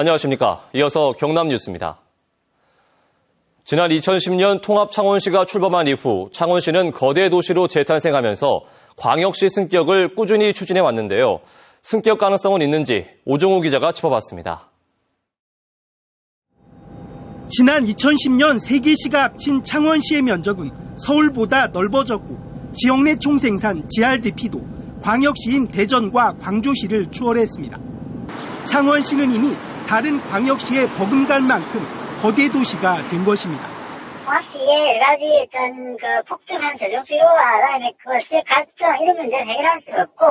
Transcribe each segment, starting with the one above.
안녕하십니까. 이어서 경남 뉴스입니다. 지난 2010년 통합 창원시가 출범한 이후 창원시는 거대 도시로 재탄생하면서 광역시 승격을 꾸준히 추진해 왔는데요. 승격 가능성은 있는지 오종우 기자가 짚어봤습니다. 지난 2010년 세 개 시가 합친 창원시의 면적은 서울보다 넓어졌고 지역 내 총생산 GRDP도 광역시인 대전과 광주시를 추월했습니다. 창원시는 이미 다른 광역시에 버금갈 만큼 거대 도시가 된 것입니다. 광역시에 여러 가지 어떤 폭증한 저정 수요와 그다음에 시의 갈등 이런 문제를 해결할 수 없고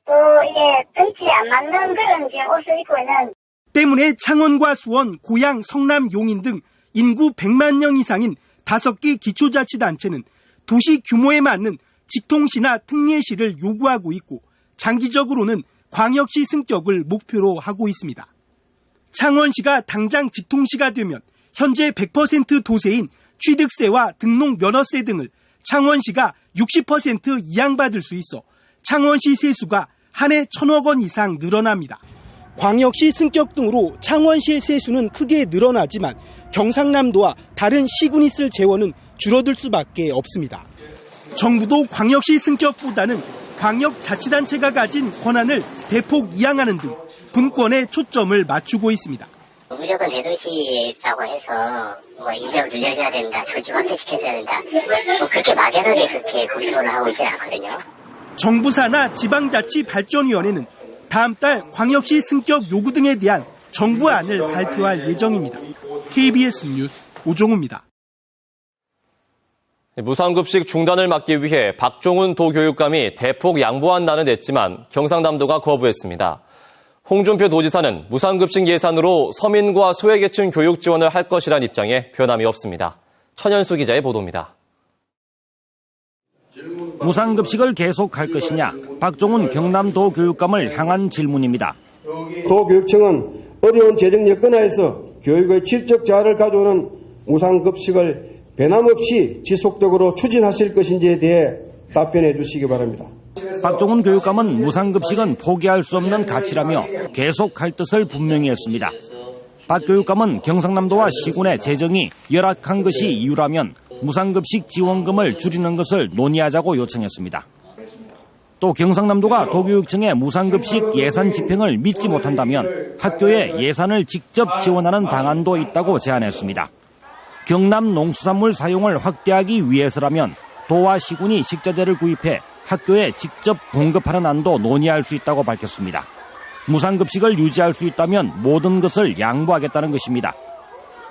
또 이게 덩치에 안 맞는 그런 지금 옷을 입고 있는 때문에 창원과 수원, 고양, 성남, 용인 등 인구 100만 명 이상인 5개 기초자치단체는 도시 규모에 맞는 직통시나 특례시를 요구하고 있고 장기적으로는 광역시 승격을 목표로 하고 있습니다. 창원시가 당장 직통시가 되면 현재 100% 도세인 취득세와 등록 면허세 등을 창원시가 60% 이양받을 수 있어 창원시 세수가 한 해 1,000억 원 이상 늘어납니다. 광역시 승격 등으로 창원시의 세수는 크게 늘어나지만 경상남도와 다른 시군이 쓸 재원은 줄어들 수밖에 없습니다. 정부도 광역시 승격보다는 광역자치단체가 가진 권한을 대폭 이양하는 등 분권에 초점을 맞추고 있습니다. 무조건 대도시라고 해서 인력 늘려줘야 된다, 조직 확대시켜줘야 된다, 그렇게 막연하게 그렇게 구조를 하고 있지는 않거든요. 정부사나 지방자치발전위원회는 다음 달 광역시 승격 요구 등에 대한 정부안을 발표할 예정입니다. KBS 뉴스 오종우입니다. 무상급식 중단을 막기 위해 박종훈 도교육감이 대폭 양보한다는 냈지만 경상남도가 거부했습니다. 홍준표 도지사는 무상급식 예산으로 서민과 소외계층 교육 지원을 할 것이란 입장에 변함이 없습니다. 천연수 기자의 보도입니다. 무상급식을 계속할 것이냐, 박종훈 경남도 교육감을 향한 질문입니다. 도교육청은 어려운 재정 여건하에서 교육의 질적 자아를 가져오는 무상급식을 변함없이 지속적으로 추진하실 것인지에 대해 답변해 주시기 바랍니다. 박종훈 교육감은 무상급식은 포기할 수 없는 가치라며 계속할 뜻을 분명히 했습니다. 박 교육감은 경상남도와 시군의 재정이 열악한 것이 이유라면 무상급식 지원금을 줄이는 것을 논의하자고 요청했습니다. 또 경상남도가 도교육청의 무상급식 예산 집행을 믿지 못한다면 학교에 예산을 직접 지원하는 방안도 있다고 제안했습니다. 경남 농수산물 사용을 확대하기 위해서라면 도와 시군이 식자재를 구입해 학교에 직접 공급하는 안도 논의할 수 있다고 밝혔습니다. 무상급식을 유지할 수 있다면 모든 것을 양보하겠다는 것입니다.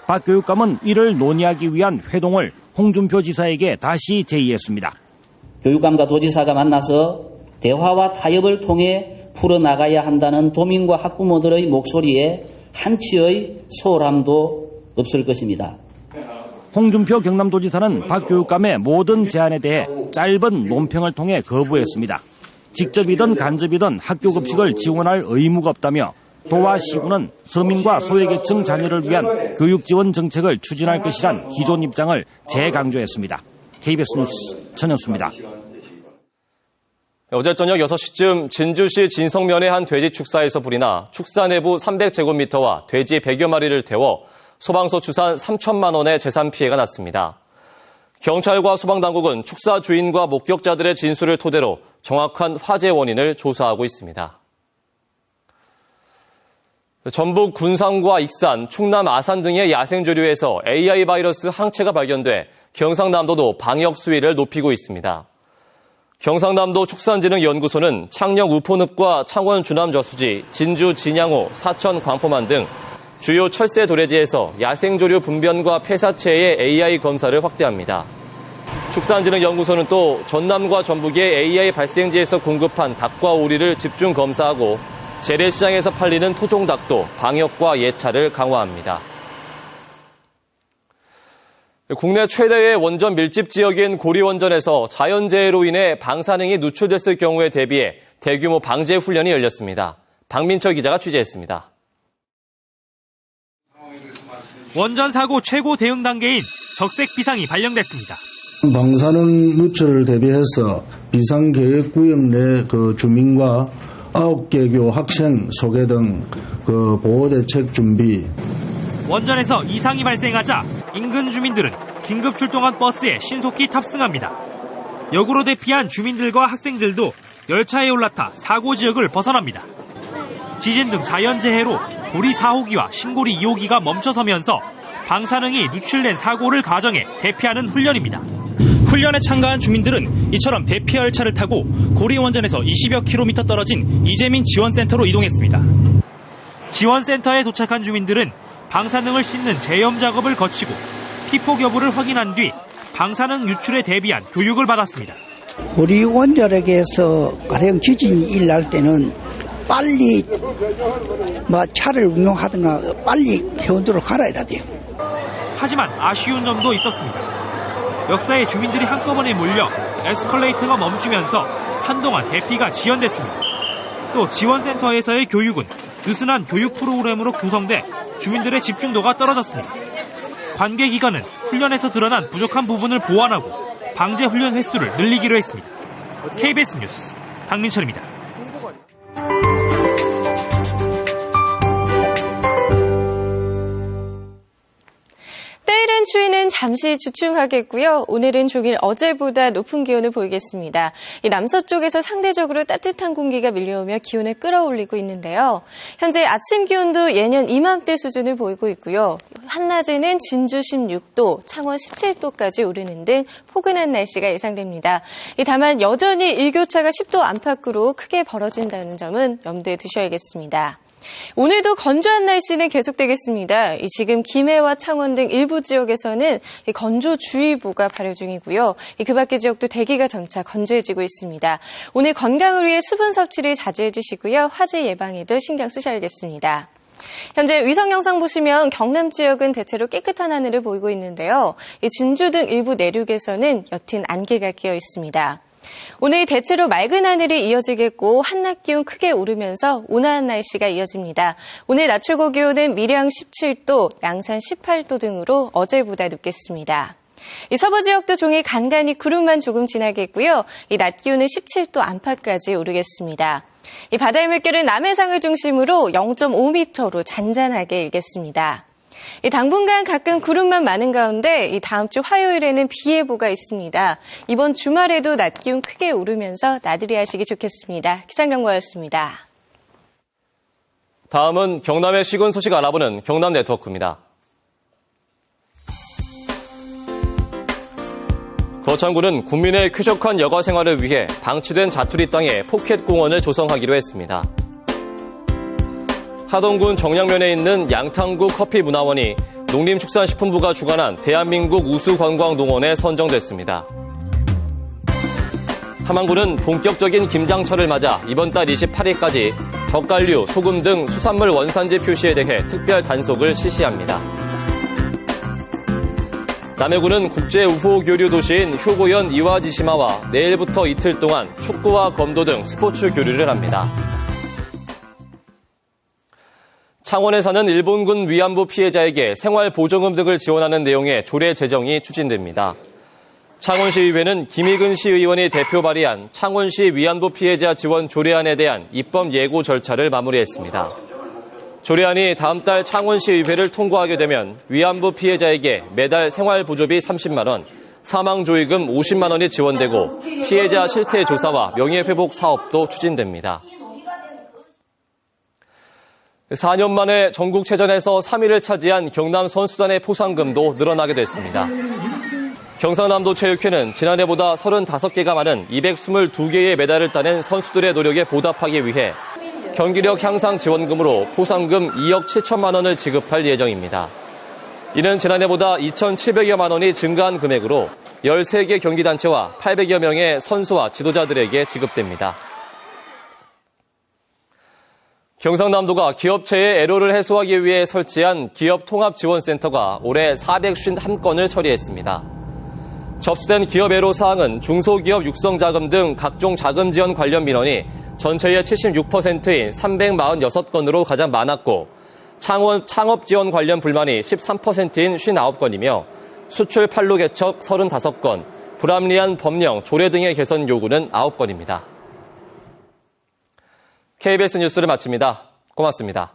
박 교육감은 이를 논의하기 위한 회동을 홍준표 지사에게 다시 제의했습니다. 교육감과 도지사가 만나서 대화와 타협을 통해 풀어나가야 한다는 도민과 학부모들의 목소리에 한치의 소홀함도 없을 것입니다. 홍준표 경남도지사는 박 교육감의 모든 제안에 대해 짧은 논평을 통해 거부했습니다. 직접이든 간접이든 학교 급식을 지원할 의무가 없다며 도와 시군은 서민과 소외계층 자녀를 위한 교육 지원 정책을 추진할 것이란 기존 입장을 재강조했습니다. KBS 뉴스 천연수입니다. 어제 저녁 6시쯤 진주시 진성면의 한 돼지 축사에서 불이 나 축사 내부 300제곱미터와 돼지 100여 마리를 태워 소방서 추산 3천만 원의 재산 피해가 났습니다. 경찰과 소방당국은 축사 주인과 목격자들의 진술을 토대로 정확한 화재 원인을 조사하고 있습니다. 전북 군산과 익산, 충남 아산 등의 야생조류에서 AI 바이러스 항체가 발견돼 경상남도도 방역 수위를 높이고 있습니다. 경상남도 축산진흥연구소는 창녕 우포늪과 창원 주남저수지, 진주 진양호, 사천 광포만 등 주요 철새 도래지에서 야생조류 분변과 폐사체의 AI 검사를 확대합니다. 축산진흥연구소는 또 전남과 전북의 AI 발생지에서 공급한 닭과 오리를 집중 검사하고 재래시장에서 팔리는 토종닭도 방역과 예찰을 강화합니다. 국내 최대의 원전 밀집 지역인 고리원전에서 자연재해로 인해 방사능이 누출됐을 경우에 대비해 대규모 방제 훈련이 열렸습니다. 박민철 기자가 취재했습니다. 원전 사고 최고 대응 단계인 적색 비상이 발령됐습니다. 방사능 누출을 대비해서 비상계획구역 내 주민과 9개교 학생 소개 등 그 보호대책 준비. 원전에서 이상이 발생하자 인근 주민들은 긴급 출동한 버스에 신속히 탑승합니다. 역으로 대피한 주민들과 학생들도 열차에 올라타 사고 지역을 벗어납니다. 지진 등 자연재해로 고리 4호기와 신고리 2호기가 멈춰서면서 방사능이 누출된 사고를 가정해 대피하는 훈련입니다. 훈련에 참가한 주민들은 이처럼 대피 열차를 타고 고리 원전에서 20여 킬로미터 떨어진 이재민 지원센터로 이동했습니다. 지원센터에 도착한 주민들은 방사능을 씻는 제염 작업을 거치고 피폭 여부를 확인한 뒤 방사능 유출에 대비한 교육을 받았습니다. 고리 원전에서 가령 지진이 일어날 때는 빨리 차를 운용하든가 빨리 회원도로 갈아야 돼요. 하지만 아쉬운 점도 있었습니다. 역사에 주민들이 한꺼번에 몰려 에스컬레이터가 멈추면서 한동안 대피가 지연됐습니다. 또 지원센터에서의 교육은 느슨한 교육 프로그램으로 구성돼 주민들의 집중도가 떨어졌습니다. 관계기관은 훈련에서 드러난 부족한 부분을 보완하고 방제 훈련 횟수를 늘리기로 했습니다. KBS 뉴스 강민철입니다. 때이른 추위는 잠시 주춤하겠고요. 오늘은 종일 어제보다 높은 기온을 보이겠습니다. 이 남서쪽에서 상대적으로 따뜻한 공기가 밀려오며 기온을 끌어올리고 있는데요. 현재 아침 기온도 예년 이맘때 수준을 보이고 있고요. 한낮에는 진주 16도, 창원 17도까지 오르는 등 포근한 날씨가 예상됩니다. 다만 여전히 일교차가 10도 안팎으로 크게 벌어진다는 점은 염두에 두셔야겠습니다. 오늘도 건조한 날씨는 계속되겠습니다. 지금 김해와 창원 등 일부 지역에서는 건조주의보가 발효 중이고요. 그 밖의 지역도 대기가 점차 건조해지고 있습니다. 오늘 건강을 위해 수분 섭취를 자주 해주시고요. 화재 예방에도 신경 쓰셔야겠습니다. 현재 위성 영상 보시면 경남 지역은 대체로 깨끗한 하늘을 보이고 있는데요. 진주 등 일부 내륙에서는 옅은 안개가 끼어 있습니다. 오늘 대체로 맑은 하늘이 이어지겠고 한낮 기온 크게 오르면서 온화한 날씨가 이어집니다. 오늘 낮 최고 기온은 밀양 17도, 양산 18도 등으로 어제보다 높겠습니다. 서부 지역도 종일 간간히 구름만 조금 지나겠고요. 낮 기온은 17도 안팎까지 오르겠습니다. 바다의 물결은 남해상을 중심으로 0.5m로 잔잔하게 일겠습니다. 당분간 가끔 구름만 많은 가운데 다음 주 화요일에는 비 예보가 있습니다. 이번 주말에도 낮 기온 크게 오르면서 나들이 하시기 좋겠습니다. 기상정보였습니다. 다음은 경남의 시군 소식 알아보는 경남 네트워크입니다. 거창군은 국민의 쾌적한 여가 생활을 위해 방치된 자투리 땅에 포켓 공원을 조성하기로 했습니다. 하동군 정량면에 있는 양탕구 커피문화원이 농림축산식품부가 주관한 대한민국 우수관광농원에 선정됐습니다. 함안군은 본격적인 김장철을 맞아 이번 달 28일까지 젓갈류, 소금 등 수산물 원산지 표시에 대해 특별 단속을 실시합니다. 남해군은 국제우호교류 도시인 효고현 이와지시마와 내일부터 이틀 동안 축구와 검도 등 스포츠 교류를 합니다. 창원에 사는 일본군 위안부 피해자에게 생활보조금 등을 지원하는 내용의 조례 제정이 추진됩니다. 창원시의회는 김희근 시의원이 대표 발의한 창원시 위안부 피해자 지원 조례안에 대한 입법 예고 절차를 마무리했습니다. 조례안이 다음 달 창원시의회를 통과하게 되면 위안부 피해자에게 매달 생활보조비 30만 원, 사망조의금 50만 원이 지원되고 피해자 실태 조사와 명예회복 사업도 추진됩니다. 4년 만에 전국체전에서 3위를 차지한 경남 선수단의 포상금도 늘어나게 됐습니다. 경상남도 체육회는 지난해보다 35개가 많은 222개의 메달을 따낸 선수들의 노력에 보답하기 위해 경기력 향상 지원금으로 포상금 2억 7천만 원을 지급할 예정입니다. 이는 지난해보다 2,700여만 원이 증가한 금액으로 13개 경기단체와 800여 명의 선수와 지도자들에게 지급됩니다. 경상남도가 기업체의 애로를 해소하기 위해 설치한 기업통합지원센터가 올해 451건을 처리했습니다. 접수된 기업 애로 사항은 중소기업 육성자금 등 각종 자금 지원 관련 민원이 전체의 76%인 346건으로 가장 많았고 창업 지원 관련 불만이 13%인 59건이며 수출 판로 개척 35건, 불합리한 법령, 조례 등의 개선 요구는 9건입니다. KBS 뉴스를 마칩니다. 고맙습니다.